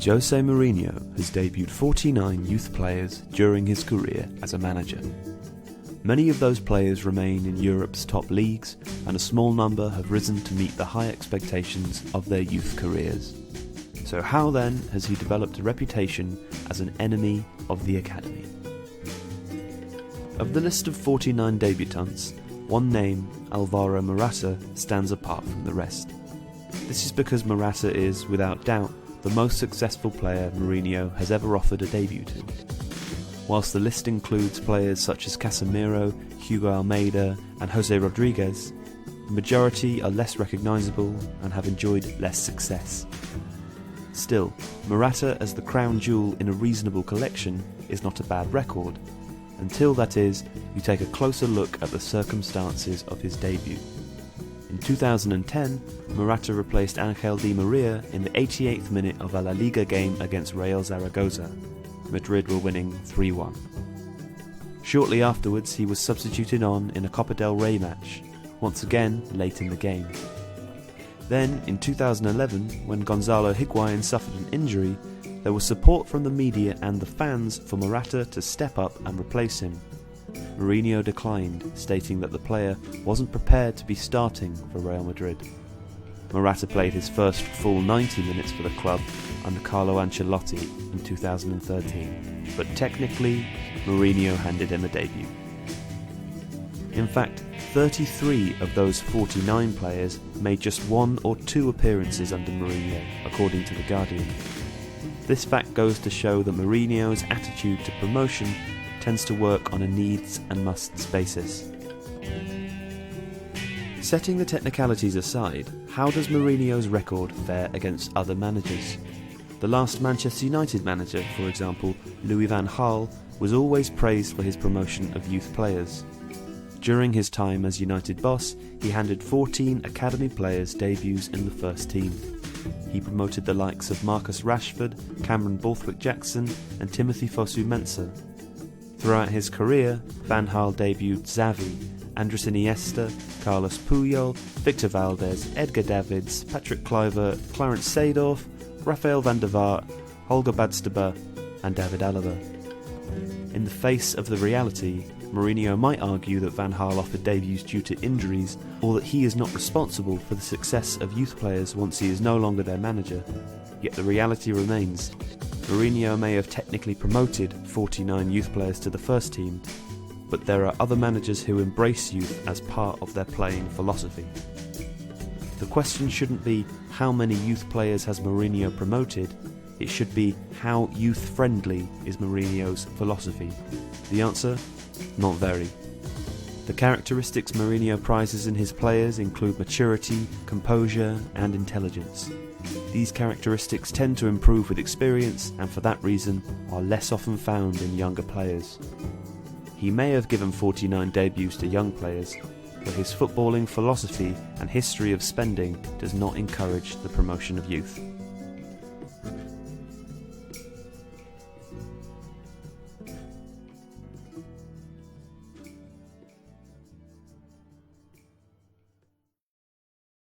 Jose Mourinho has debuted 49 youth players during his career as a manager. Many of those players remain in Europe's top leagues, and a small number have risen to meet the high expectations of their youth careers. So how then has he developed a reputation as an enemy of the academy? Of the list of 49 debutants, one name, Alvaro Morata, stands apart from the rest. This is because Morata is, without doubt, the most successful player Mourinho has ever offered a debut to. Whilst the list includes players such as Casemiro, Hugo Almeida and Jose Rodriguez, the majority are less recognisable and have enjoyed less success. Still, Morata as the crown jewel in a reasonable collection is not a bad record, until, that is, you take a closer look at the circumstances of his debut. In 2010, Morata replaced Angel Di Maria in the 88th minute of a La Liga game against Real Zaragoza. Madrid were winning 3-1. Shortly afterwards, he was substituted on in a Copa del Rey match, once again late in the game. Then, in 2011, when Gonzalo Higuain suffered an injury, there was support from the media and the fans for Morata to step up and replace him. Mourinho declined, stating that the player wasn't prepared to be starting for Real Madrid. Morata played his first full 90 minutes for the club under Carlo Ancelotti in 2013, but technically, Mourinho handed him a debut. In fact, 33 of those 49 players made just 1 or 2 appearances under Mourinho, according to The Guardian. This fact goes to show that Mourinho's attitude to promotion tends to work on a needs and musts basis. Setting the technicalities aside, how does Mourinho's record fare against other managers? The last Manchester United manager, for example, Louis van Gaal, was always praised for his promotion of youth players. During his time as United boss, he handed 14 academy players debuts in the first team. He promoted the likes of Marcus Rashford, Cameron Borthwick-Jackson and Timothy Fosu-Mensah. Throughout his career, Van Gaal debuted Xavi, Andres Iniesta, Carlos Puyol, Victor Valdez, Edgar Davids, Patrick Kluivert, Clarence Seedorf, Rafael van der Vaart, Holger Badstuber and David Alaba. In the face of the reality, Mourinho might argue that Van Gaal offered debuts due to injuries, or that he is not responsible for the success of youth players once he is no longer their manager. Yet the reality remains. Mourinho may have technically promoted 49 youth players to the first team, but there are other managers who embrace youth as part of their playing philosophy. The question shouldn't be how many youth players has Mourinho promoted, it should be how youth-friendly is Mourinho's philosophy. The answer? Not very. The characteristics Mourinho prizes in his players include maturity, composure and intelligence. These characteristics tend to improve with experience and for that reason are less often found in younger players. He may have given 49 debuts to young players, but his footballing philosophy and history of spending does not encourage the promotion of youth.